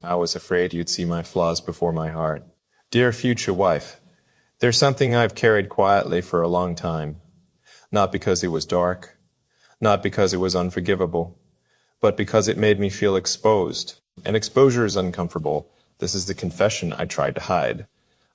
I was afraid you'd see my flaws before my heart. Dear future wife, there's something I've carried quietly for a long time. Not because it was dark, not because it was unforgivable, but because it made me feel exposed. And exposure is uncomfortable. This is the confession I tried to hide.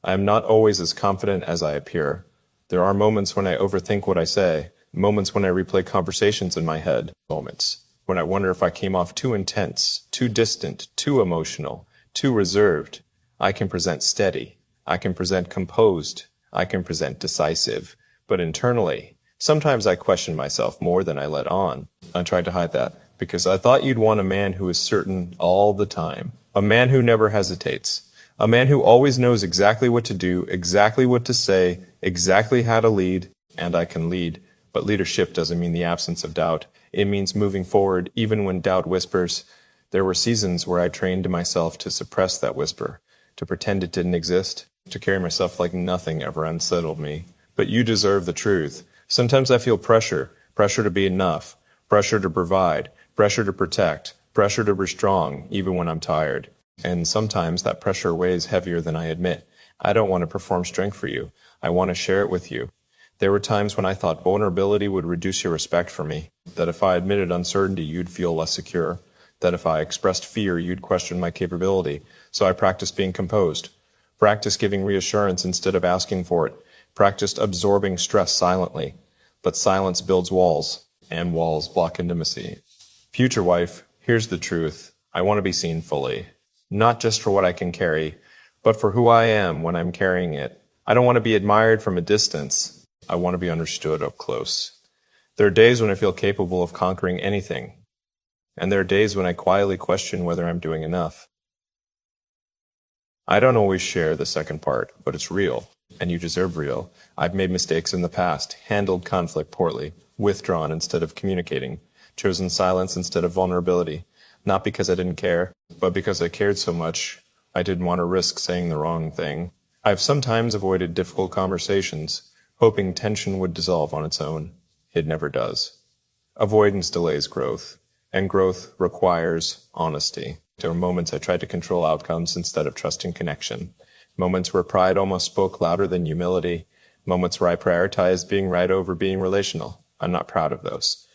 I am not always as confident as I appear. There are moments when I overthink what I say, moments when I replay conversations in my head, moments when I wonder if I came off too intense, too distant, too emotional, too reserved. I can present steady. I can present composed. I can present decisive. But internally, sometimes I question myself more than I let on. I tried to hide that because I thought you'd want a man who is certain all the time. A man who never hesitates. A man who always knows exactly what to do, exactly what to say, exactly how to lead, and I can lead. But leadership doesn't mean the absence of doubt. It means moving forward even when doubt whispers. There were seasons where I trained myself to suppress that whisper, to pretend it didn't exist, to carry myself like nothing ever unsettled me. But you deserve the truth. Sometimes I feel pressure to be enough, pressure to provide, pressure to protect, pressure to be strong, even when I'm tired. And sometimes that pressure weighs heavier than I admit. I don't want to perform strength for you. I want to share it with you. There were times when I thought vulnerability would reduce your respect for me, that if I admitted uncertainty, you'd feel less secure, that if I expressed fear, you'd question my capability. So I practiced being composed, practiced giving reassurance instead of asking for it, practiced absorbing stress silently. But silence builds walls, and walls block intimacy. Future wife, here's the truth. I want to be seen fully, not just for what I can carry, but for who I am when I'm carrying it. I don't want to be admired from a distance. I want to be understood up close. There are days when I feel capable of conquering anything, and there are days when I quietly question whether I'm doing enough. I don't always share the second part, but it's real, and you deserve real. I've made mistakes in the past, handled conflict poorly, withdrawn instead of communicating, chosen silence instead of vulnerability, not because I didn't care, but because I cared so much I didn't want to risk saying the wrong thing. I've sometimes avoided difficult conversations, hoping tension would dissolve on its own. It never does. Avoidance delays growth, and growth requires honesty. There were moments I tried to control outcomes instead of trusting connection. Moments where pride almost spoke louder than humility. Moments where I prioritized being right over being relational. I'm not proud of those.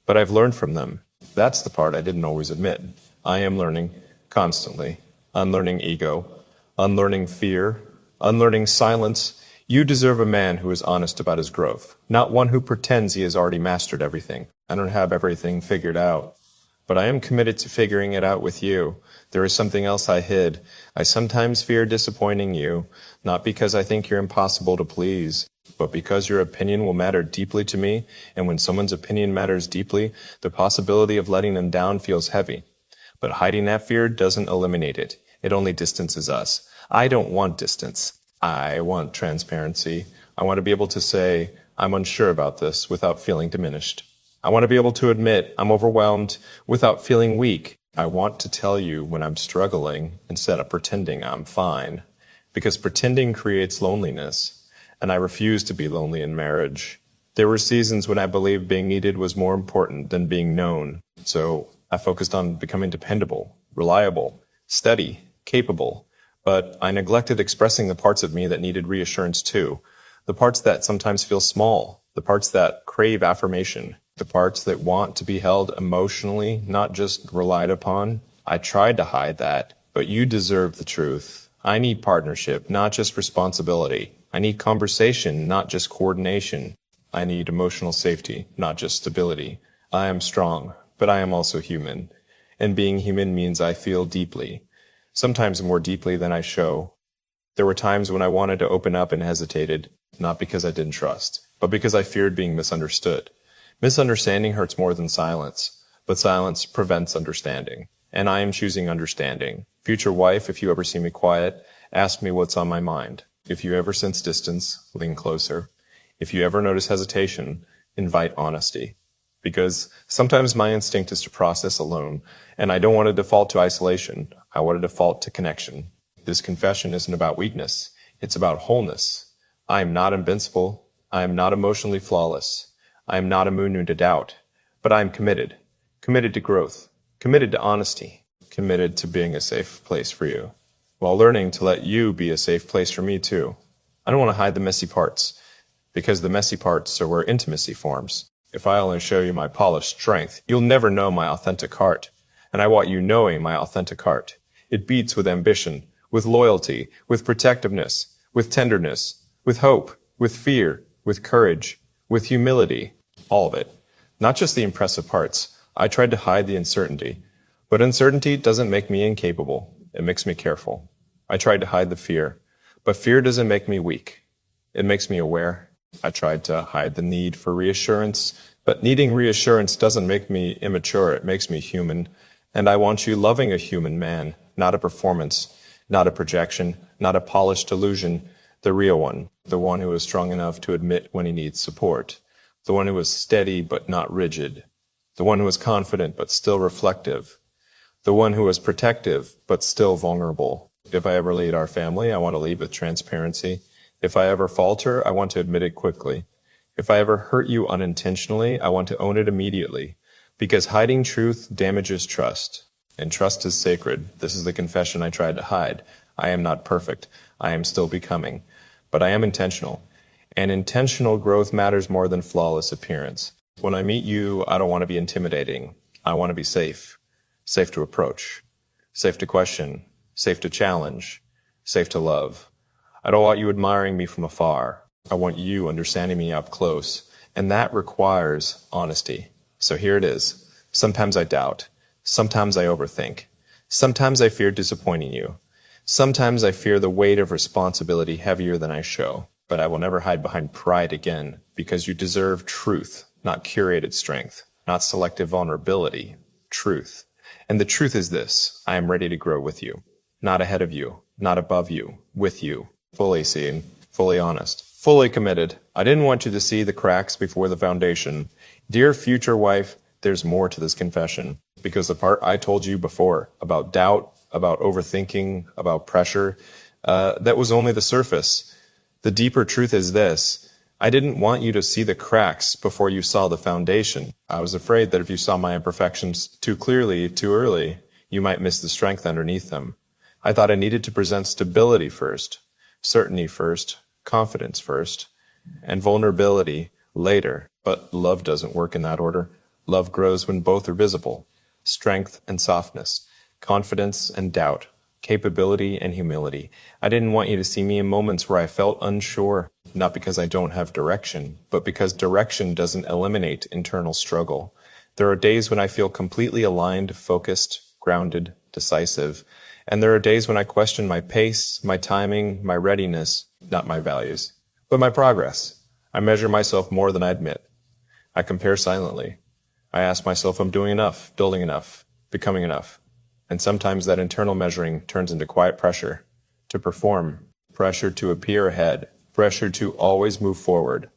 But I've learned from them. That's the part I didn't always admit. I am learning constantly. Unlearning ego, unlearning fear, unlearning silence. You deserve a man who is honest about his growth, not one who pretends he has already mastered everything. I don't have everything figured out, but I am committed to figuring it out with you. There is something else I hid. I sometimes fear disappointing you, not because I think you're impossible to please, but because your opinion will matter deeply to me, and when someone's opinion matters deeply, the possibility of letting them down feels heavy. But hiding that fear doesn't eliminate it. It only distances us. I don't want distance. I want transparency. I want to be able to say, I'm unsure about this without feeling diminished. I want to be able to admit I'm overwhelmed without feeling weak. I want to tell you when I'm struggling instead of pretending I'm fine. Because pretending creates loneliness, and I refuse to be lonely in marriage. There were seasons when I believed being needed was more important than being known. So I focused on becoming dependable, reliable, steady, capable. But I neglected expressing the parts of me that needed reassurance too. The parts that sometimes feel small, the parts that crave affirmation, the parts that want to be held emotionally, not just relied upon. I tried to hide that, but you deserve the truth. I need partnership, not just responsibility. I need conversation, not just coordination. I need emotional safety, not just stability. I am strong, but I am also human. And being human means I feel deeply. Sometimes more deeply than I show. There were times when I wanted to open up and hesitated, not because I didn't trust, but because I feared being misunderstood. Misunderstanding hurts more than silence, but silence prevents understanding. And I am choosing understanding. Future wife, if you ever see me quiet, ask me what's on my mind. If you ever sense distance, lean closer. If you ever notice hesitation, invite honesty. Because sometimes my instinct is to process alone, and I don't want to default to isolation. I want to default to connection. This confession isn't about weakness. It's about wholeness. I am not invincible. I am not emotionally flawless. I am not immune to doubt. But I am committed. Committed to growth. Committed to honesty. committed to being a safe place for you, while learning to let you be a safe place for me too. I don't want to hide the messy parts, because the messy parts are where intimacy forms. If I only show you my polished strength, you'll never know my authentic heart. And I want you knowing my authentic heart. It beats with ambition, with loyalty, with protectiveness, with tenderness, with hope, with fear, with courage, with humility, all of it. Not just the impressive parts. I tried to hide the uncertainty. But uncertainty doesn't make me incapable. It makes me careful. I tried to hide the fear. But fear doesn't make me weak. It makes me aware. I tried to hide the need for reassurance. But needing reassurance doesn't make me immature. It makes me human. And I want you loving a human man, not a performance, not a projection, not a polished illusion, the real one, the one who is strong enough to admit when he needs support, the one who is steady but not rigid, the one who is confident but still reflective, the one who is protective but still vulnerable. If I ever lead our family, I want to lead with transparency. If I ever falter, I want to admit it quickly. If I ever hurt you unintentionally, I want to own it immediately. Because hiding truth damages trust. And trust is sacred. This is the confession I tried to hide. I am not perfect. I am still becoming. But I am intentional. And intentional growth matters more than flawless appearance. When I meet you, I don't want to be intimidating. I want to be safe. Safe to approach. Safe to question. Safe to challenge. Safe to love. I don't want you admiring me from afar. I want you understanding me up close. And that requires honesty. So here it is. Sometimes I doubt. Sometimes I overthink. Sometimes I fear disappointing you. Sometimes I fear the weight of responsibility heavier than I show. But I will never hide behind pride again, because you deserve truth, not curated strength, not selective vulnerability, truth. And the truth is this: I am ready to grow with you, not ahead of you, not above you, with you, fully seen, fully honest, fully committed. I didn't want you to see the cracks before the foundation. Dear future wife, there's more to this confession, because the part I told you before about doubt, about overthinking, about pressure, that was only the surface. The deeper truth is this: I didn't want you to see the cracks before you saw the foundation. I was afraid that if you saw my imperfections too clearly, too early, you might miss the strength underneath them. I thought I needed to present stability first, certainty first, confidence first, and vulnerability later. But love doesn't work in that order. Love grows when both are visible. Strength and softness, confidence and doubt, capability and humility. I didn't want you to see me in moments where I felt unsure, not because I don't have direction, but because direction doesn't eliminate internal struggle. There are days when I feel completely aligned, focused, grounded, decisive. And there are days when I question my pace, my timing, my readiness, not my values, but my progress. I measure myself more than I admit. I compare silently. I ask myself if I'm doing enough, building enough, becoming enough. And sometimes that internal measuring turns into quiet pressure to perform, pressure to appear ahead, pressure to always move forward.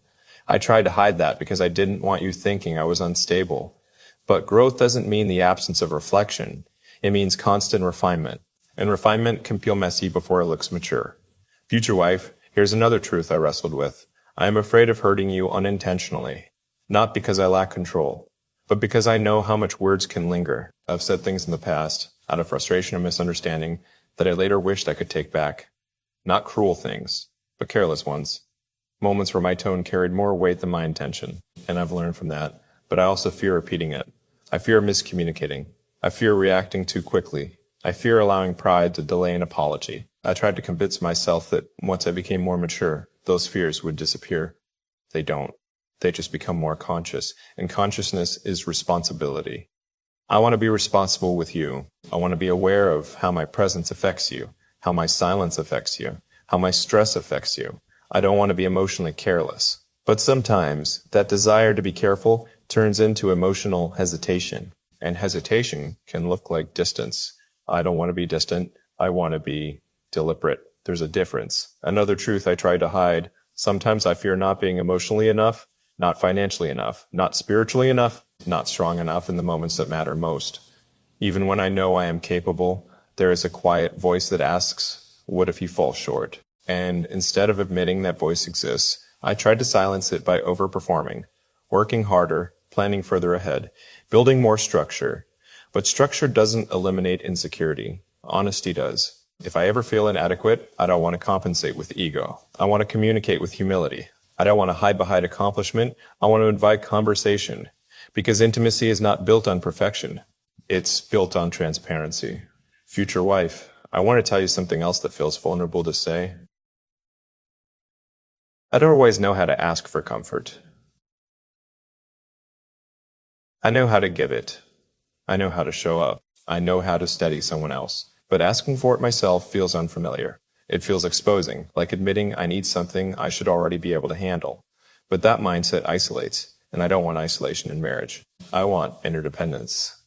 I tried to hide that because I didn't want you thinking I was unstable. But growth doesn't mean the absence of reflection. It means constant refinement. And refinement can feel messy before it looks mature. Future wife, here's another truth I wrestled with. I am afraid of hurting you unintentionally. Not because I lack control, but because I know how much words can linger. I've said things in the past, out of frustration or misunderstanding, that I later wished I could take back. Not cruel things, but careless ones. Moments where my tone carried more weight than my intention, and I've learned from that. But I also fear repeating it. I fear miscommunicating. I fear reacting too quickly. I fear allowing pride to delay an apology. I tried to convince myself that once I became more mature, those fears would disappear. They don't. They just become more conscious, and consciousness is responsibility. I want to be responsible with you. I want to be aware of how my presence affects you, how my silence affects you, how my stress affects you. I don't want to be emotionally careless. But sometimes that desire to be careful turns into emotional hesitation, and hesitation can look like distance. I don't want to be distant. I want to be deliberate. There's a difference. Another truth I try to hide. Sometimes I fear not being emotionally enough, not financially enough, not spiritually enough, not strong enough in the moments that matter most. Even when I know I am capable, there is a quiet voice that asks, what if you fall short? And instead of admitting that voice exists, I tried to silence it by overperforming, working harder, planning further ahead, building more structure. But structure doesn't eliminate insecurity. Honesty does. If I ever feel inadequate, I don't want to compensate with ego. I want to communicate with humility. I don't want to hide behind accomplishment. I want to invite conversation. Because intimacy is not built on perfection. It's built on transparency. Future wife, I want to tell you something else that feels vulnerable to say. I don't always know how to ask for comfort. I know how to give it. I know how to show up. I know how to steady someone else. But asking for it myself feels unfamiliar. It feels exposing, like admitting I need something I should already be able to handle. But that mindset isolates, and I don't want isolation in marriage. I want interdependence.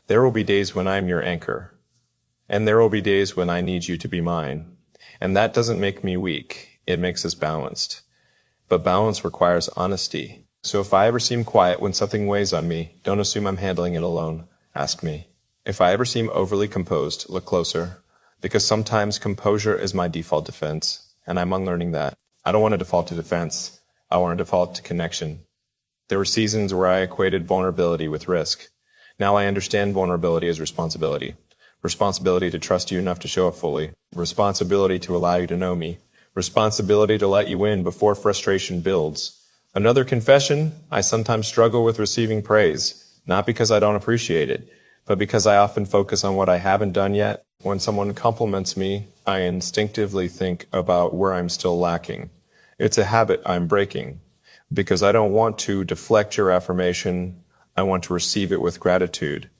There will be days when I'm your anchor, and there will be days when I need you to be mine. And that doesn't make me weak. It makes us balanced. But balance requires honesty. So if I ever seem quiet when something weighs on me, don't assume I'm handling it alone. Ask me. If I ever seem overly composed, look closer. Because sometimes composure is my default defense, and I'm unlearning that. I don't want to default to defense. I want to default to connection. There were seasons where I equated vulnerability with risk. Now I understand vulnerability as responsibility. Responsibility to trust you enough to show up fully. Responsibility to allow you to know me. Responsibility to let you in before frustration builds. Another confession, I sometimes struggle with receiving praise. Not because I don't appreciate it, but because I often focus on what I haven't done yet. When someone compliments me, I instinctively think about where I'm still lacking. It's a habit I'm breaking, because I don't want to deflect your affirmation. I want to receive it with gratitude,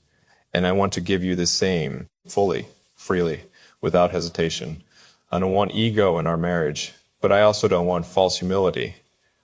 and I want to give you the same, fully, freely, without hesitation. I don't want ego in our marriage, but I also don't want false humility.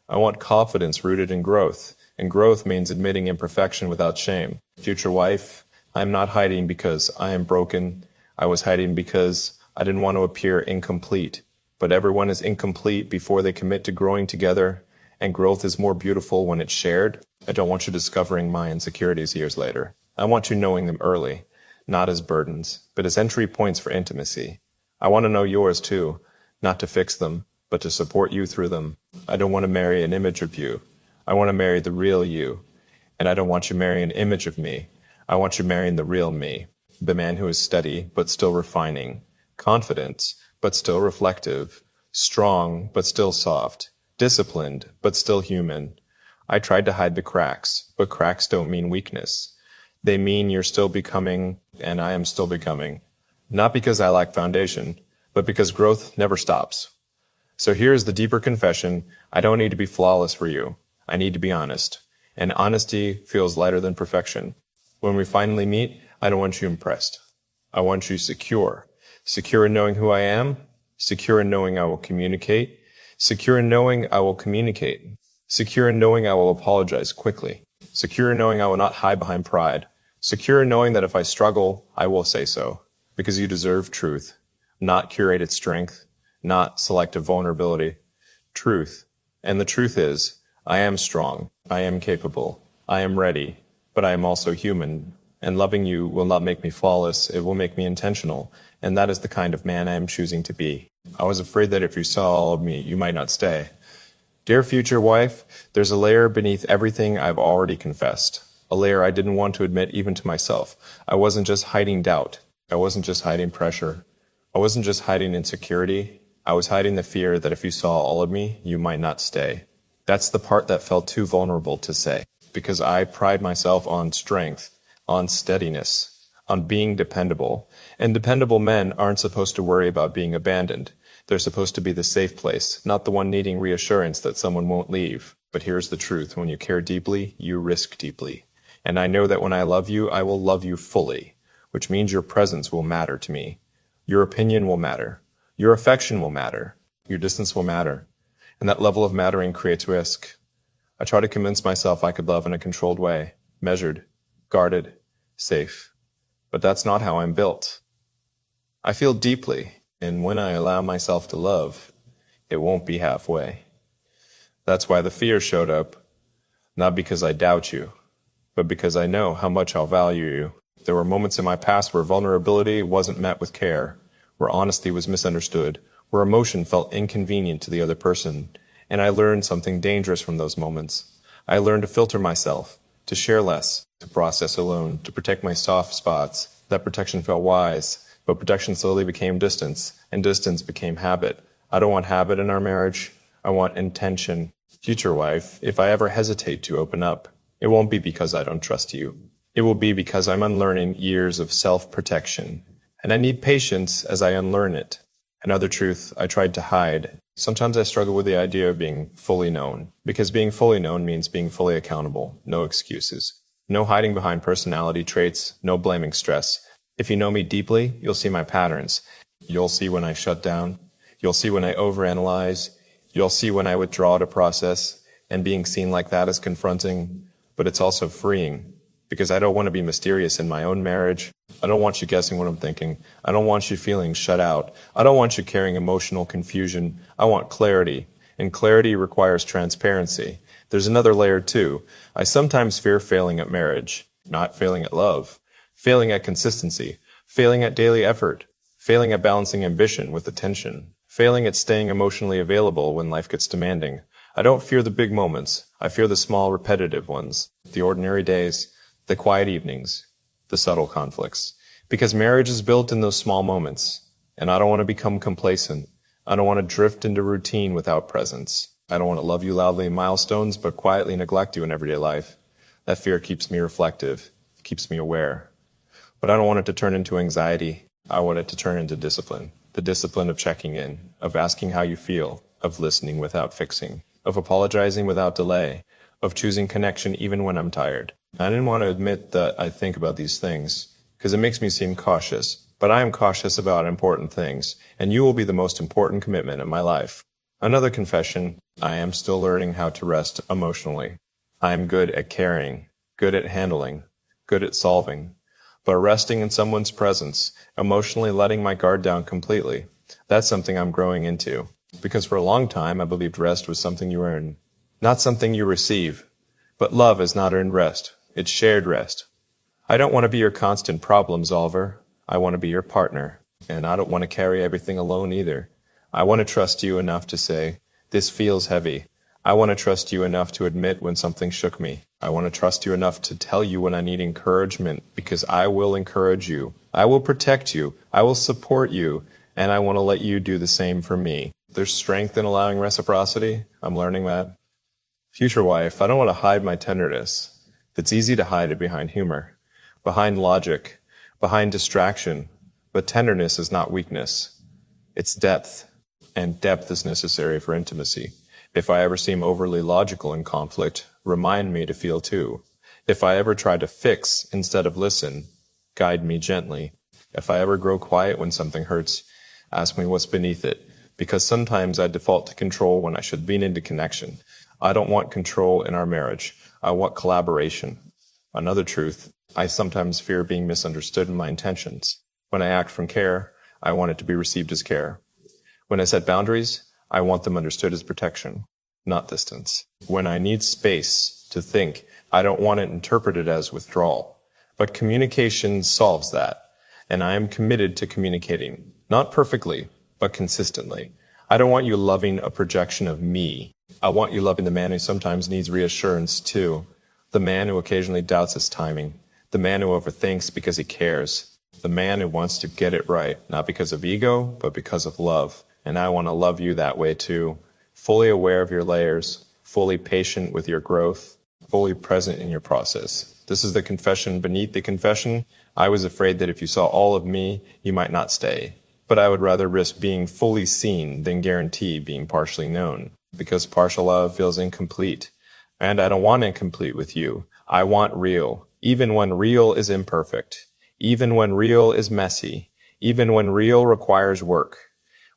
I want confidence rooted in growth, and growth means admitting imperfection without shame. Future wife, I'm not hiding because I am broken. I was hiding because I didn't want to appear incomplete. But everyone is incomplete before they commit to growing together, and growth is more beautiful when it's shared. I don't want you discovering my insecurities years later. I want you knowing them early, not as burdens, but as entry points for intimacy. I want to know yours too, not to fix them, but to support you through them. I don't want to marry an image of you. I want to marry the real you. And I don't want you marrying an image of me. I want you marrying the real me, the man who is steady but still refining, confident but still reflective, strong but still soft, disciplined but still human. I tried to hide the cracks, but cracks don't mean weakness. They mean you're still becoming, and I am still becoming. Not because I lack foundation, but because growth never stops. So here's the deeper confession. I don't need to be flawless for you. I need to be honest. And honesty feels lighter than perfection. When we finally meet, I don't want you impressed. I want you secure. Secure in knowing who I am. Secure in knowing I will communicate. Secure in knowing I will communicate. Secure in knowing I will apologize quickly. Secure in knowing I will not hide behind pride. Secure in knowing that if I struggle, I will say so. Because you deserve truth, not curated strength, not selective vulnerability. Truth. And the truth is, I am strong. I am capable. I am ready. But I am also human. And loving you will not make me flawless. It will make me intentional. And that is the kind of man I am choosing to be. I was afraid that if you saw all of me, you might not stay. Dear future wife, there's a layer beneath everything I've already confessed. A layer I didn't want to admit even to myself. I wasn't just hiding doubt. I wasn't just hiding pressure. I wasn't just hiding insecurity. I was hiding the fear that if you saw all of me, you might not stay. That's the part that felt too vulnerable to say, because I pride myself on strength, on steadiness, on being dependable. And dependable men aren't supposed to worry about being abandoned. They're supposed to be the safe place, not the one needing reassurance that someone won't leave. But here's the truth. When you care deeply, you risk deeply. And I know that when I love you, I will love you fully, which means your presence will matter to me. Your opinion will matter. Your affection will matter. Your distance will matter. And that level of mattering creates risk. I try to convince myself I could love in a controlled way, measured, guarded, safe. But that's not how I'm built. I feel deeply, and when I allow myself to love, it won't be halfway. That's why the fear showed up, not because I doubt you, but because I know how much I'll value you. There were moments in my past where vulnerability wasn't met with care, where honesty was misunderstood, where emotion felt inconvenient to the other person, and I learned something dangerous from those moments. I learned to filter myself, to share less, to process alone, to protect my soft spots. That protection felt wise, but protection slowly became distance, and distance became habit. I don't want habit in our marriage. I want intention. Future wife, if I ever hesitate to open up, it won't be because I don't trust you. It will be because I'm unlearning years of self-protection, and I need patience as I unlearn it. Another truth I tried to hide. Sometimes I struggle with the idea of being fully known, because being fully known means being fully accountable, no excuses. No hiding behind personality traits, no blaming stress. If you know me deeply, you'll see my patterns. You'll see when I shut down. You'll see when I overanalyze. You'll see when I withdraw to process. And being seen like that is confronting, but it's also freeing. Because I don't want to be mysterious in my own marriage. I don't want you guessing what I'm thinking. I don't want you feeling shut out. I don't want you carrying emotional confusion. I want clarity. And clarity requires transparency. There's another layer too. I sometimes fear failing at marriage, not failing at love, failing at consistency, failing at daily effort, failing at balancing ambition with attention, failing at staying emotionally available when life gets demanding. I don't fear the big moments. I fear the small, repetitive ones, the ordinary days, the quiet evenings, the subtle conflicts. Because marriage is built in those small moments, and I don't want to become complacent. I don't want to drift into routine without presence. I don't want to love you loudly in milestones, but quietly neglect you in everyday life. That fear keeps me reflective, keeps me aware. But I don't want it to turn into anxiety. I want it to turn into discipline. The discipline of checking in, of asking how you feel, of listening without fixing, of apologizing without delay, of choosing connection even when I'm tired. I didn't want to admit that I think about these things, because it makes me seem cautious. But I am cautious about important things, and you will be the most important commitment in my life. Another confession, I am still learning how to rest emotionally. I am good at caring, good at handling, good at solving. But resting in someone's presence, emotionally letting my guard down completely, that's something I'm growing into. Because for a long time, I believed rest was something you earn, not something you receive. But love is not earned rest, it's shared rest. I don't want to be your constant problem solver. I want to be your partner. And I don't want to carry everything alone either. I want to trust you enough to say, this feels heavy. I want to trust you enough to admit when something shook me. I want to trust you enough to tell you when I need encouragement, because I will encourage you. I will protect you. I will support you. And I want to let you do the same for me. There's strength in allowing reciprocity. I'm learning that. Future wife, I don't want to hide my tenderness. It's easy to hide it behind humor, behind logic, behind distraction. But tenderness is not weakness. It's depth. And depth is necessary for intimacy. If I ever seem overly logical in conflict, remind me to feel too. If I ever try to fix instead of listen, guide me gently. If I ever grow quiet when something hurts, ask me what's beneath it. Because sometimes I default to control when I should lean into connection. I don't want control in our marriage. I want collaboration. Another truth, I sometimes fear being misunderstood in my intentions. When I act from care, I want it to be received as care. When I set boundaries, I want them understood as protection, not distance. When I need space to think, I don't want it interpreted as withdrawal. But communication solves that, and I am committed to communicating, not perfectly, but consistently. I don't want you loving a projection of me. I want you loving the man who sometimes needs reassurance too, the man who occasionally doubts his timing, the man who overthinks because he cares, the man who wants to get it right, not because of ego, but because of love. And I want to love you that way too, fully aware of your layers, fully patient with your growth, fully present in your process. This is the confession beneath the confession. I was afraid that if you saw all of me, you might not stay. But I would rather risk being fully seen than guarantee being partially known, because partial love feels incomplete. And I don't want incomplete with you. I want real, even when real is imperfect, even when real is messy, even when real requires work.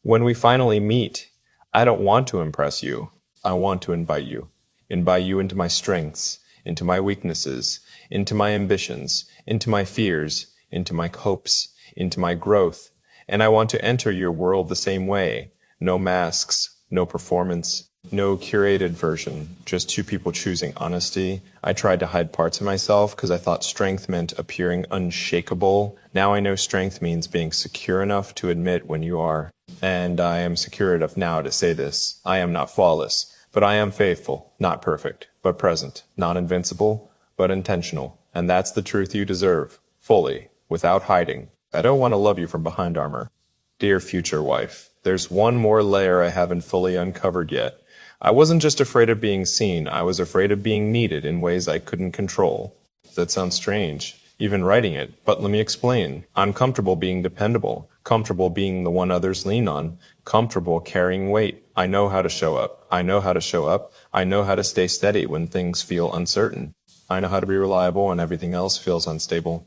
When we finally meet, I don't want to impress you. I want to invite you into my strengths, into my weaknesses, into my ambitions, into my fears, into my hopes, into my growth. And I want to enter your world the same way. No masks, no performance, no curated version, just two people choosing honesty. I tried to hide parts of myself because I thought strength meant appearing unshakable. Now I know strength means being secure enough to admit when you are. And I am secure enough now to say this. I am not flawless, but I am faithful, not perfect, but present, not invincible, but intentional. And that's the truth you deserve, fully, without hiding. I don't want to love you from behind armor. Dear future wife, there's one more layer I haven't fully uncovered yet. I wasn't just afraid of being seen, I was afraid of being needed in ways I couldn't control. That sounds strange, even writing it, but let me explain. I'm comfortable being dependable, comfortable being the one others lean on, comfortable carrying weight. I know how to show up. I know how to show up. I know how to stay steady when things feel uncertain. I know how to be reliable when everything else feels unstable.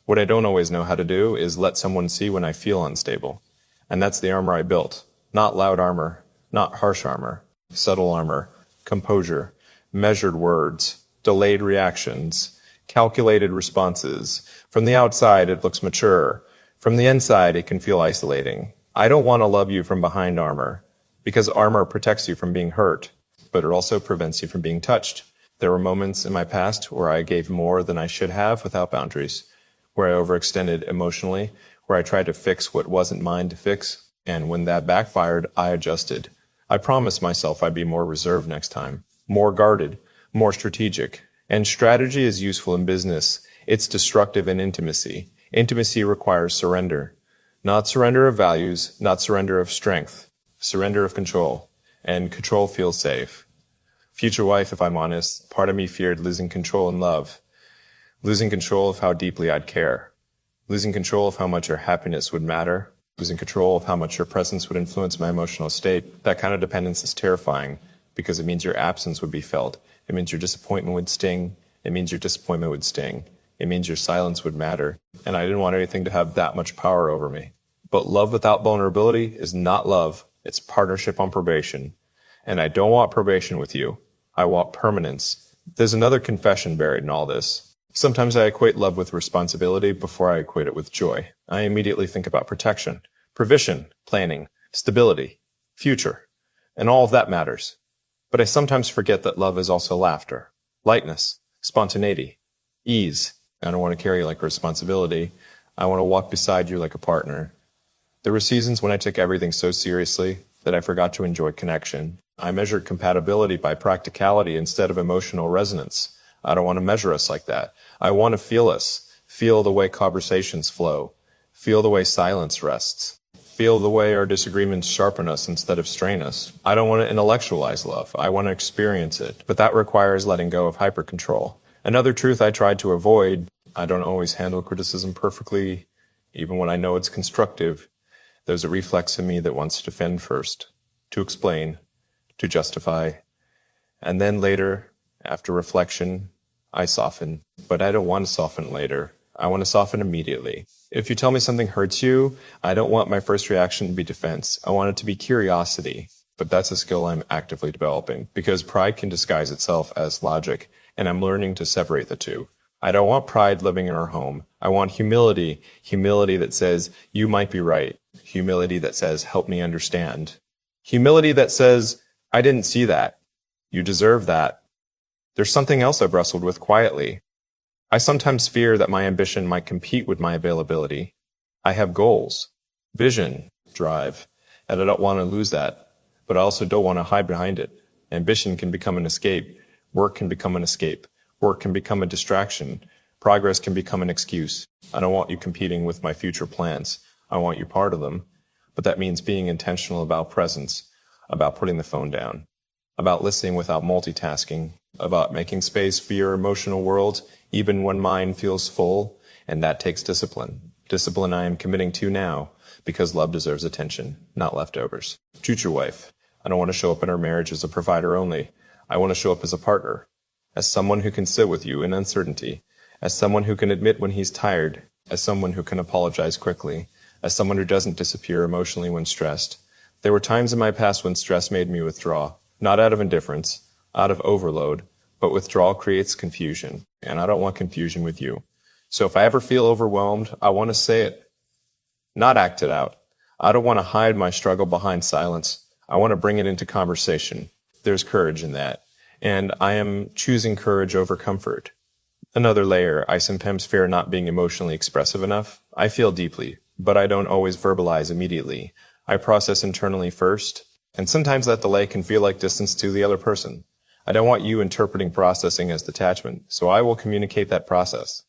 What I don't always know how to do is let someone see when I feel unstable. And that's the armor I built. Not loud armor, not harsh armor, subtle armor, composure, measured words, delayed reactions, calculated responses. From the outside, it looks mature. From the inside, it can feel isolating. I don't want to love you from behind armor, because armor protects you from being hurt, but it also prevents you from being touched. There were moments in my past where I gave more than I should have without boundaries, where I overextended emotionally, where I tried to fix what wasn't mine to fix, and when that backfired, I adjusted. I promised myself I'd be more reserved next time, more guarded, more strategic. And strategy is useful in business. It's destructive in intimacy. Intimacy requires surrender. Not surrender of values, not surrender of strength, surrender of control. And control feels safe. Future wife, if I'm honest, part of me feared losing control in love. Losing control of how deeply I'd care. Losing control of how much your happiness would matter. Losing control of how much your presence would influence my emotional state. That kind of dependence is terrifying because it means your absence would be felt. It means your disappointment would sting. It means your disappointment would sting. It means your silence would matter. And I didn't want anything to have that much power over me. But love without vulnerability is not love. It's partnership on probation. And I don't want probation with you. I want permanence. There's another confession buried in all this. Sometimes I equate love with responsibility before I equate it with joy. I immediately think about protection, provision, planning, stability, future, and all of that matters. But I sometimes forget that love is also laughter, lightness, spontaneity, ease. I don't want to carry you like a responsibility. I want to walk beside you like a partner. There were seasons when I took everything so seriously that I forgot to enjoy connection. I measured compatibility by practicality instead of emotional resonance. I don't want to measure us like that. I want to feel us, feel the way conversations flow, feel the way silence rests, feel the way our disagreements sharpen us instead of strain us. I don't want to intellectualize love. I want to experience it. But that requires letting go of hyper-control. Another truth I tried to avoid, I don't always handle criticism perfectly, even when I know it's constructive. There's a reflex in me that wants to defend first, to explain, to justify, and then later, after reflection, I soften. But I don't want to soften later. I want to soften immediately. If you tell me something hurts you, I don't want my first reaction to be defense. I want it to be curiosity. But that's a skill I'm actively developing, because pride can disguise itself as logic, and I'm learning to separate the two. I don't want pride living in our home. I want humility, humility that says, you might be right. Humility that says, help me understand. Humility that says, I didn't see that. You deserve that. There's something else I've wrestled with quietly. I sometimes fear that my ambition might compete with my availability. I have goals, vision, drive, and I don't want to lose that. But I also don't want to hide behind it. Ambition can become an escape. Work can become an escape. Work can become a distraction. Progress can become an excuse. I don't want you competing with my future plans. I want you part of them. But that means being intentional about presence, about putting the phone down, about listening without multitasking, about making space for your emotional world, even when mine feels full, and that takes discipline. Discipline I am committing to now, because love deserves attention, not leftovers. Future wife, I don't want to show up in our marriage as a provider only. I want to show up as a partner, as someone who can sit with you in uncertainty, as someone who can admit when he's tired, as someone who can apologize quickly, as someone who doesn't disappear emotionally when stressed. There were times in my past when stress made me withdraw, not out of indifference, out of overload, but withdrawal creates confusion, and I don't want confusion with you. So if I ever feel overwhelmed, I want to say it, not act it out. I don't want to hide my struggle behind silence. I want to bring it into conversation. There's courage in that, and I am choosing courage over comfort. Another layer, I sometimes fear not being emotionally expressive enough. I feel deeply, but I don't always verbalize immediately. I process internally first, and sometimes that delay can feel like distance to the other person. I don't want you interpreting processing as detachment, so I will communicate that process.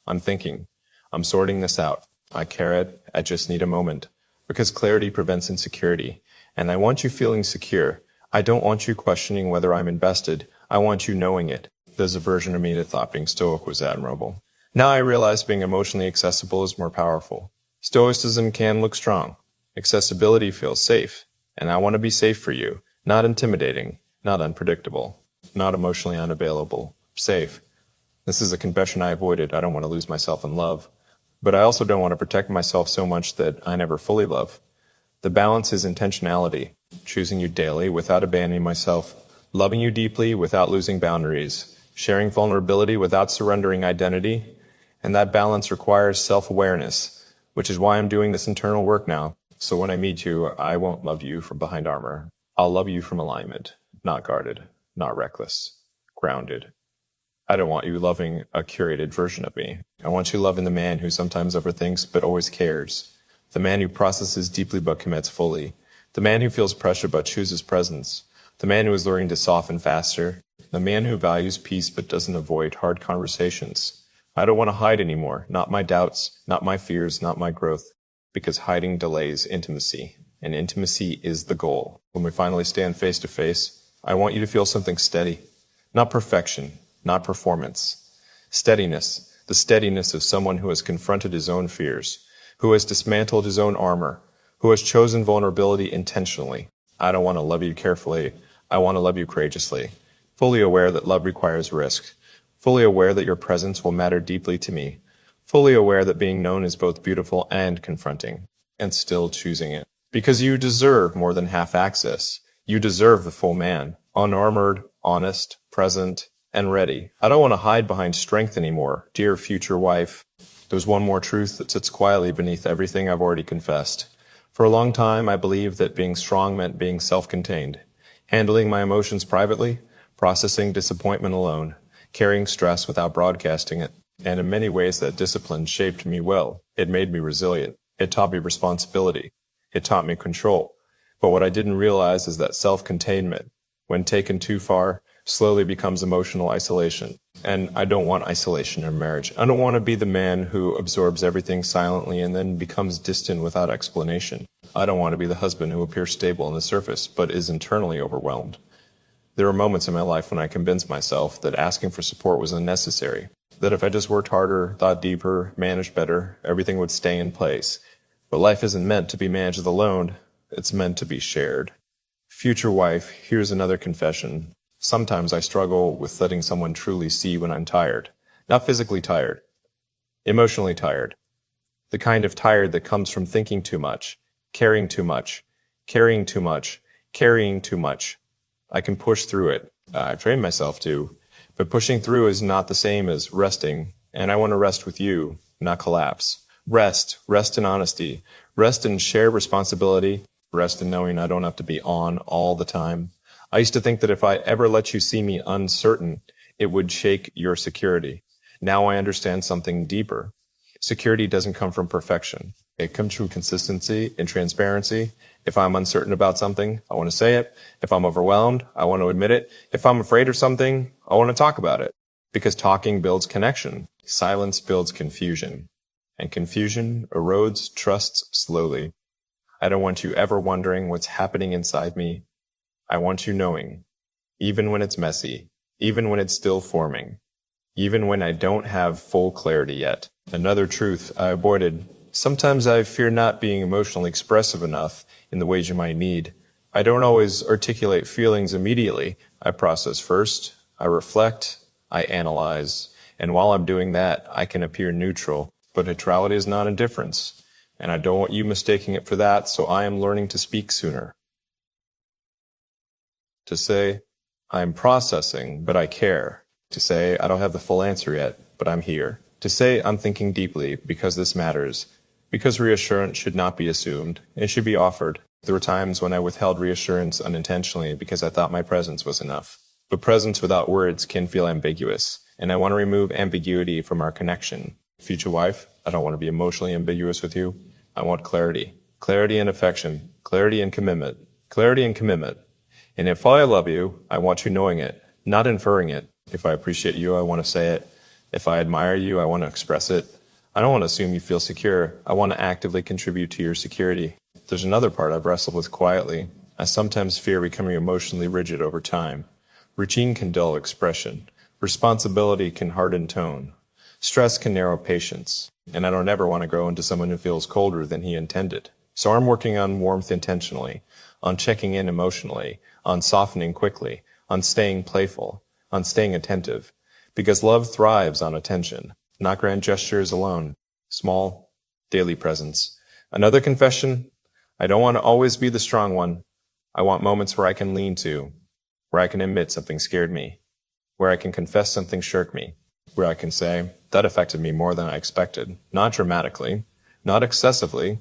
I'm thinking. I'm sorting this out. I care it. I just need a moment. Because clarity prevents insecurity. And I want you feeling secure. I don't want you questioning whether I'm invested. I want you knowing it. There's a version of me that thought being stoic was admirable. Now I realize being emotionally accessible is more powerful. Stoicism can look strong. Accessibility feels safe. And I want to be safe for you. Not intimidating. Not unpredictable. Not emotionally unavailable. Safe. This is a confession I avoided. I don't want to lose myself in love. But I also don't want to protect myself so much that I never fully love. The balance is intentionality. Choosing you daily without abandoning myself. Loving you deeply without losing boundaries. Sharing vulnerability without surrendering identity. And that balance requires self-awareness, which is why I'm doing this internal work now. So when I meet you, I won't love you from behind armor. I'll love you from alignment. Not guarded, not reckless, grounded. I don't want you loving a curated version of me. I want you loving the man who sometimes overthinks but always cares. The man who processes deeply but commits fully. The man who feels pressure but chooses presence. The man who is learning to soften faster. The man who values peace but doesn't avoid hard conversations. I don't want to hide anymore. Not my doubts, not my fears, not my growth. Because hiding delays intimacy. And intimacy is the goal. When we finally stand face to face, I want you to feel something steady. Not perfection, not performance. Steadiness, the steadiness of someone who has confronted his own fears, who has dismantled his own armor, who has chosen vulnerability intentionally. I don't want to love you carefully. I want to love you courageously. Fully aware that love requires risk. Fully aware that your presence will matter deeply to me. Fully aware that being known is both beautiful and confronting. And still choosing it. Because you deserve more than half access. You deserve the full man, unarmored, honest, present, and ready. I don't want to hide behind strength anymore, dear future wife. There's one more truth that sits quietly beneath everything I've already confessed. For a long time, I believed that being strong meant being self-contained, handling my emotions privately, processing disappointment alone, carrying stress without broadcasting it. And in many ways, that discipline shaped me well. It made me resilient. It taught me responsibility. It taught me control. But what I didn't realize is that self-containment, when taken too far, slowly becomes emotional isolation. And I don't want isolation in marriage. I don't want to be the man who absorbs everything silently and then becomes distant without explanation. I don't want to be the husband who appears stable on the surface, but is internally overwhelmed. There were moments in my life when I convinced myself that asking for support was unnecessary, that if I just worked harder, thought deeper, managed better, everything would stay in place. But life isn't meant to be managed alone. It's meant to be shared. Future wife, here's another confession. Sometimes I struggle with letting someone truly see when I'm tired. Not physically tired. Emotionally tired. The kind of tired that comes from thinking too much, caring too much, carrying too much, carrying too much. I can push through it. I've trained myself to. But pushing through is not the same as resting. And I want to rest with you, not collapse. Rest in honesty. Rest in shared responsibility. Rest in knowing I don't have to be on all the time. I used to think that if I ever let you see me uncertain, it would shake your security. Now I understand something deeper. Security doesn't come from perfection. It comes from consistency and transparency. If I'm uncertain about something, I want to say it. If I'm overwhelmed, I want to admit it. If I'm afraid of something, I want to talk about it. Because talking builds connection. Silence builds confusion. And confusion erodes trust slowly. I don't want you ever wondering what's happening inside me. I want you knowing, even when it's messy, even when it's still forming, even when I don't have full clarity yet. Another truth I avoided. Sometimes I fear not being emotionally expressive enough in the ways you might need. I don't always articulate feelings immediately. I process first, I reflect, I analyze, and while I'm doing that, I can appear neutral. But neutrality is not indifference, and I don't want you mistaking it for that, so I am learning to speak sooner. To say, I'm processing, but I care. To say, I don't have the full answer yet, but I'm here. To say, I'm thinking deeply because this matters. Because reassurance should not be assumed. It should be offered. There were times when I withheld reassurance unintentionally because I thought my presence was enough. But presence without words can feel ambiguous, and I want to remove ambiguity from our connection. Future wife, I don't want to be emotionally ambiguous with you. I want clarity. Clarity and affection. Clarity and commitment. Clarity and commitment. And if I love you, I want you knowing it. not inferring it. If I appreciate you, I want to say it. If I admire you, I want to express it. I don't want to assume you feel secure. I want to actively contribute to your security. There's another part I've wrestled with quietly. I sometimes fear becoming emotionally rigid over time. Routine can dull expression. Responsibility can harden tone. Stress can narrow patience. And I don't ever want to grow into someone who feels colder than he intended. So I'm working on warmth intentionally, on checking in emotionally, on softening quickly, on staying playful, on staying attentive. Because love thrives on attention, not grand gestures alone. Small, daily presence. Another confession, I don't want to always be the strong one. I want moments where I can lean to, where I can admit something scared me, where I can confess something shook me, where I can say, that affected me more than I expected. Not dramatically, not excessively,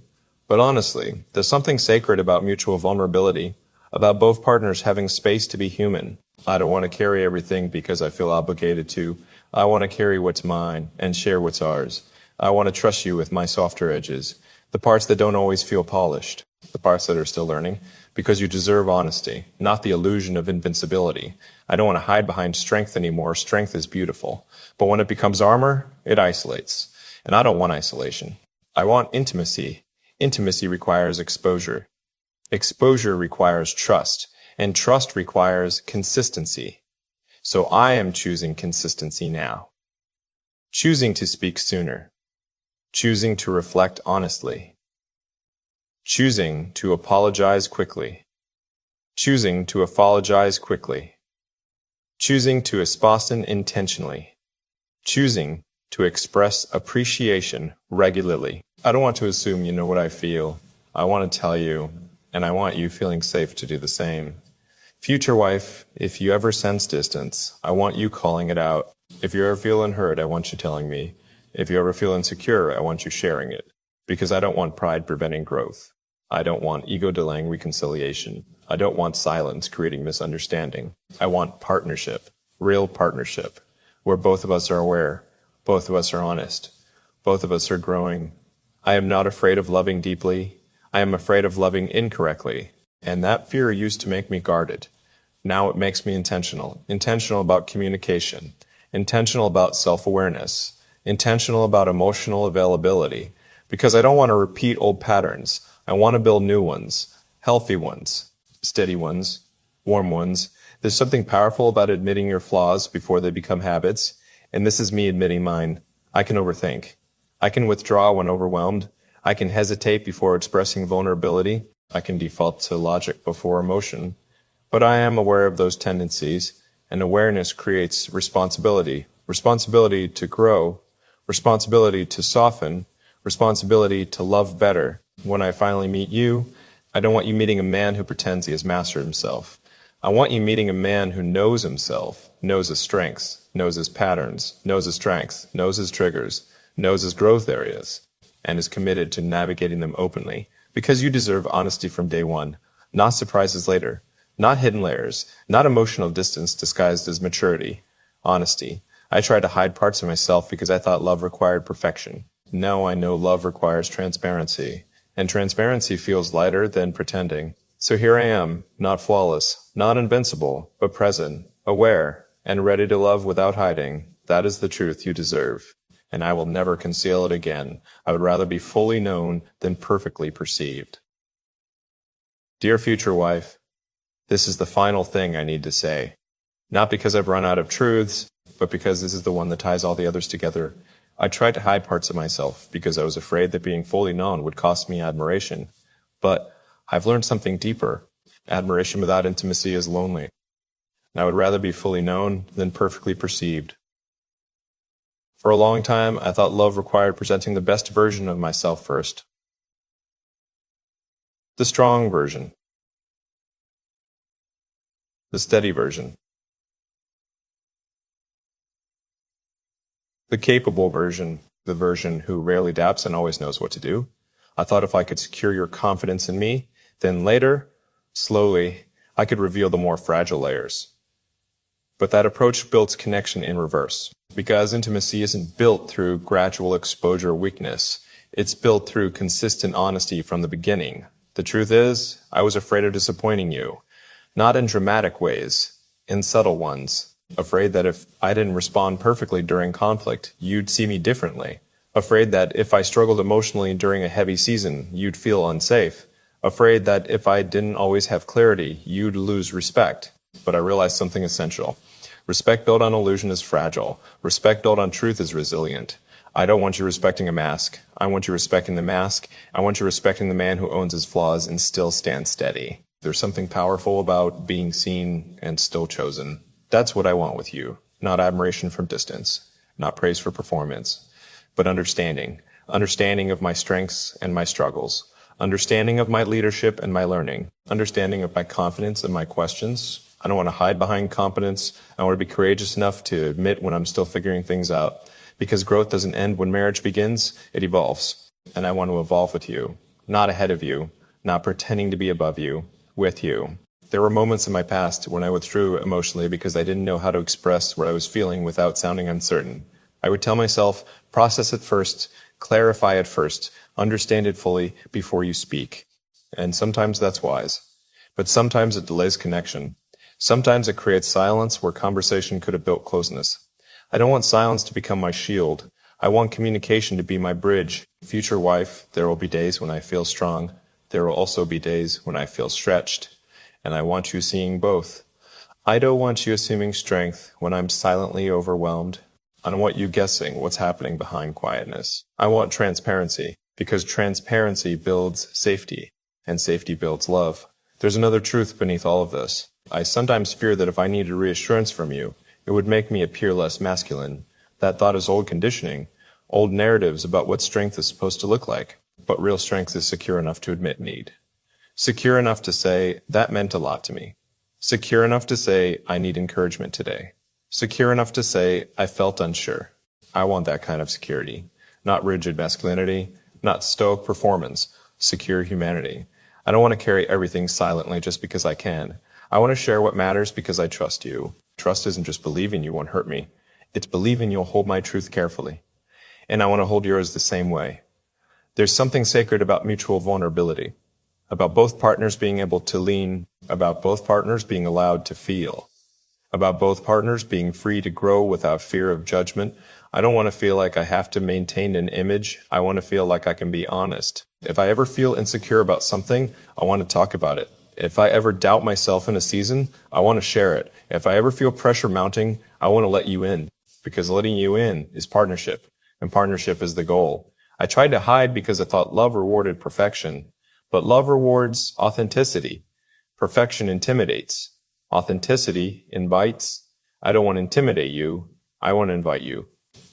but honestly. There's something sacred about mutual vulnerability, about both partners having space to be human. I don't want to carry everything because I feel obligated to. I want to carry what's mine and share what's ours. I want to trust you with my softer edges, the parts that don't always feel polished, the parts that are still learning, because you deserve honesty, not the illusion of invincibility. I don't want to hide behind strength anymore. Strength is beautiful. But when it becomes armor, it isolates. And I don't want isolation. I want intimacy. Intimacy requires exposure. Exposure requires trust. And trust requires consistency. So I am choosing consistency now. Choosing to speak sooner. Choosing to reflect honestly. Choosing to apologize quickly. Choosing to apologize quickly. Choosing to esposen intentionally. Choosing to express appreciation regularly. I don't want to assume you know what I feel. I want to tell you, and I want you feeling safe to do the same. Future wife, if you ever sense distance, I want you calling it out. If you ever feel unheard, I want you telling me. If you ever feel insecure, I want you sharing it. Because I don't want pride preventing growth. I don't want ego delaying reconciliation. I don't want silence creating misunderstanding. I want partnership, real partnership, where both of us are aware, both of us are honest, both of us are growing. I am not afraid of loving deeply. I am afraid of loving incorrectly. And that fear used to make me guarded. Now it makes me intentional about communication, intentional about self-awareness, intentional about emotional availability, because I don't want to repeat old patterns. I want to build new ones, healthy ones, steady ones, warm ones. There's something powerful about admitting your flaws before they become habits, and this is me admitting mine. I can overthink. I can withdraw when overwhelmed. I can hesitate before expressing vulnerability. I can default to logic before emotion. But I am aware of those tendencies, and awareness creates responsibility. Responsibility to grow, responsibility to soften, responsibility to love better. When I finally meet you, I don't want you meeting a man who pretends he has mastered himself. I want you meeting a man who knows himself, knows his strengths, knows his patterns, knows his strengths, knows his triggers, knows his growth areas, and is committed to navigating them openly. Because you deserve honesty from day one, not surprises later, not hidden layers, not emotional distance disguised as maturity. Honesty. I tried to hide parts of myself because I thought love required perfection. Now I know love requires transparency, and transparency feels lighter than pretending. So here I am, not flawless, not invincible, but present, aware, and ready to love without hiding. That is the truth you deserve. And I will never conceal it again. I would rather be fully known than perfectly perceived. Dear future wife, this is the final thing I need to say. Not because I've run out of truths, but because this is the one that ties all the others together. I tried to hide parts of myself because I was afraid that being fully known would cost me admiration. But I've learned something deeper. Admiration without intimacy is lonely. And I would rather be fully known than perfectly perceived. For a long time, I thought love required presenting the best version of myself first. The strong version. The steady version. The capable version. The version who rarely doubts and always knows what to do. I thought if I could secure your confidence in me, then later, slowly, I could reveal the more fragile layers. But that approach builds connection in reverse. Because intimacy isn't built through gradual exposure or weakness. It's built through consistent honesty from the beginning. The truth is, I was afraid of disappointing you. Not in dramatic ways, in subtle ones. Afraid that if I didn't respond perfectly during conflict, you'd see me differently. Afraid that if I struggled emotionally during a heavy season, you'd feel unsafe. Afraid that if I didn't always have clarity, you'd lose respect. But I realized something essential. Respect built on illusion is fragile. Respect built on truth is resilient. I don't want you respecting a mask. I want you respecting the mask. I want you respecting the man who owns his flaws and still stands steady. There's something powerful about being seen and still chosen. That's what I want with you. Not admiration from distance. Not praise for performance. But understanding. Understanding of my strengths and my struggles. Understanding of my leadership and my learning. Understanding of my confidence and my questions. I don't want to hide behind competence. I want to be courageous enough to admit when I'm still figuring things out. Because growth doesn't end when marriage begins, it evolves. And I want to evolve with you. Not ahead of you. Not pretending to be above you. With you. There were moments in my past when I withdrew emotionally because I didn't know how to express what I was feeling without sounding uncertain. I would tell myself, process it first, clarify it first, understand it fully before you speak. And sometimes that's wise. But sometimes it delays connection. Sometimes it creates silence where conversation could have built closeness. I don't want silence to become my shield. I want communication to be my bridge. Future wife, there will be days when I feel strong. There will also be days when I feel stretched. And I want you seeing both. I don't want you assuming strength when I'm silently overwhelmed. I don't want you guessing what's happening behind quietness. I want transparency, because transparency builds safety, and safety builds love. There's another truth beneath all of this. I sometimes fear that if I needed reassurance from you, it would make me appear less masculine. That thought is old conditioning, old narratives about what strength is supposed to look like. But real strength is secure enough to admit need. Secure enough to say, that meant a lot to me. Secure enough to say, I need encouragement today. Secure enough to say, I felt unsure. I want that kind of security. Not rigid masculinity, not stoic performance, secure humanity. I don't want to carry everything silently just because I can. I want to share what matters because I trust you. Trust isn't just believing you won't hurt me. It's believing you'll hold my truth carefully. And I want to hold yours the same way. There's something sacred about mutual vulnerability, about both partners being able to lean, about both partners being allowed to feel, about both partners being free to grow without fear of judgment. I don't want to feel like I have to maintain an image. I want to feel like I can be honest. If I ever feel insecure about something, I want to talk about it. If I ever doubt myself in a season, I want to share it. If I ever feel pressure mounting, I want to let you in, because letting you in is partnership, and partnership is the goal. I tried to hide because I thought love rewarded perfection, but love rewards authenticity. Perfection intimidates. Authenticity invites. I don't want to intimidate you. I want to invite you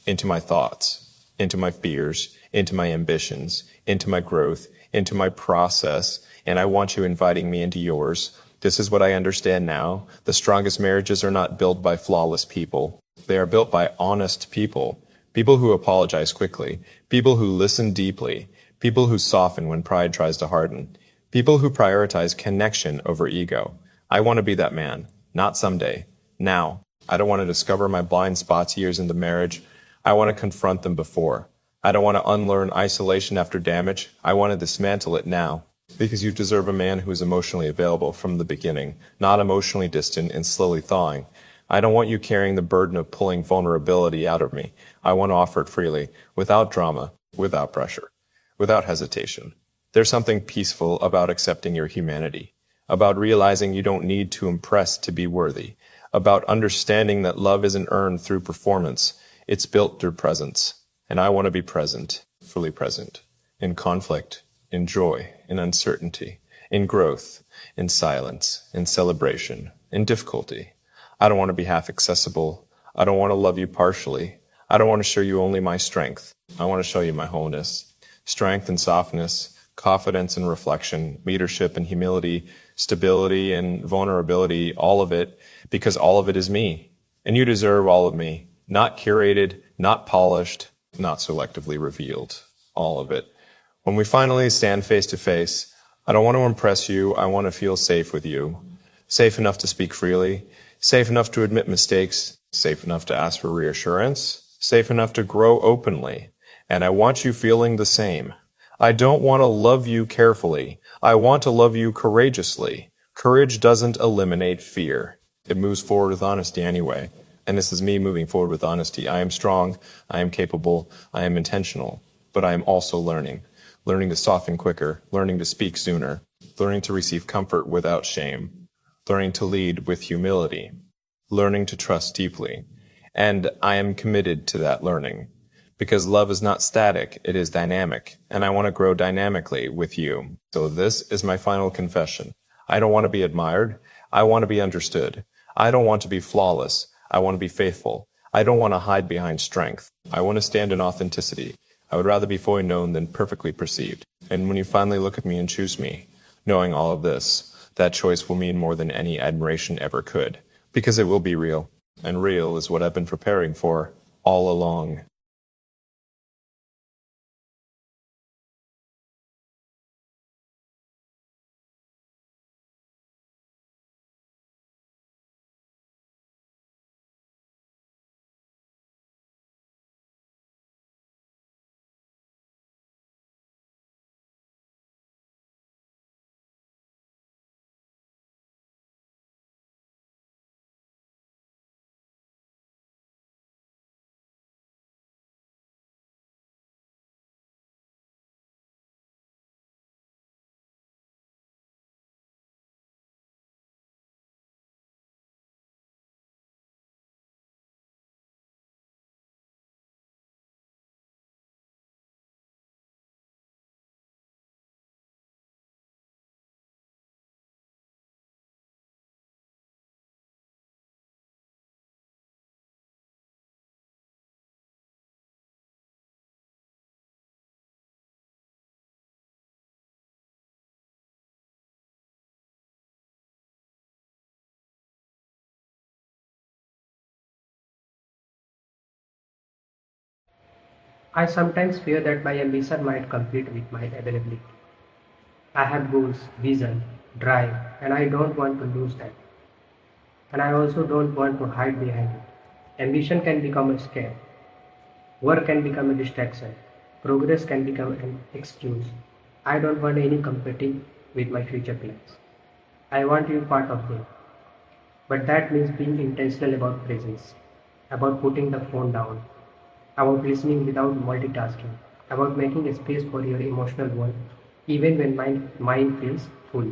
into my thoughts, into my fears, into my ambitions, into my growth, into my process, and I want you inviting me into yours. This is what I understand now. The strongest marriages are not built by flawless people. They are built by honest people. People who apologize quickly. People who listen deeply. People who soften when pride tries to harden. People who prioritize connection over ego. I want to be that man. Not someday. Now. I don't want to discover my blind spots years into marriage. I want to confront them before. I don't want to unlearn isolation after damage. I want to dismantle it now. Because you deserve a man who is emotionally available from the beginning, not emotionally distant and slowly thawing. I don't want you carrying the burden of pulling vulnerability out of me. I want to offer it freely, without drama, without pressure, without hesitation. There's something peaceful about accepting your humanity, about realizing you don't need to impress to be worthy, about understanding that love isn't earned through performance, it's built through presence. And I want to be present, fully present, in conflict, in joy, in uncertainty, in growth, in silence, in celebration, in difficulty. I don't want to be half accessible. I don't want to love you partially. I don't want to show you only my strength. I want to show you my wholeness. Strength and softness, confidence and reflection, leadership and humility, stability and vulnerability, all of it, because all of it is me. And you deserve all of me. Not curated, not polished, not selectively revealed. All of it. When we finally stand face to face, I don't want to impress you. I want to feel safe with you. Safe enough to speak freely. Safe enough to admit mistakes, safe enough to ask for reassurance, safe enough to grow openly. And I want you feeling the same. I don't want to love you carefully. I want to love you courageously. Courage doesn't eliminate fear. It moves forward with honesty anyway. And this is me moving forward with honesty. I am strong, I am capable, I am intentional, but I am also learning. Learning to soften quicker, learning to speak sooner, learning to receive comfort without shame, learning to lead with humility, learning to trust deeply. And I am committed to that learning. Because love is not static, it is dynamic, and I want to grow dynamically with you. So this is my final confession. I don't want to be admired. I want to be understood. I don't want to be flawless. I want to be faithful. I don't want to hide behind strength. I want to stand in authenticity. I would rather be fully known than perfectly perceived. And when you finally look at me and choose me, knowing all of this, that choice will mean more than any admiration ever could. Because it will be real. And real is what I've been preparing for all along. I sometimes fear that my ambition might compete with my availability. I have goals, vision, drive, and I don't want to lose that. And I also don't want to hide behind it. Ambition can become a scare. Work can become a distraction. Progress can become an excuse. I don't want any competing with my future plans. I want to be part of them. But that means being intentional about presence, about putting the phone down, about listening without multitasking, about making a space for your emotional world, even when mind feels full.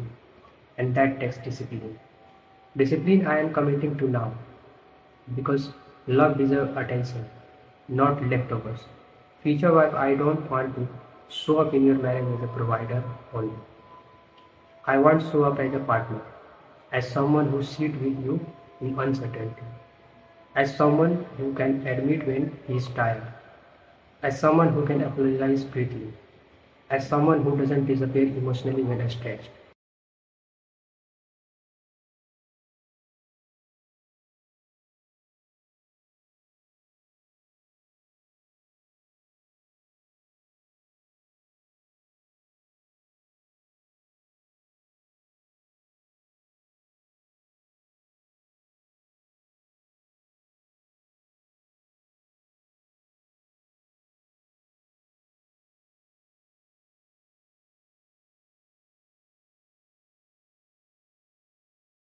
And that takes discipline. Discipline I am committing to now because love deserves attention, not leftovers. Future wife, I don't want to show up in your marriage as a provider only. I want to show up as a partner, as someone who sits with you in uncertainty, as someone who can admit when he is tired, as someone who can apologize quickly, as someone who doesn't disappear emotionally when stretched.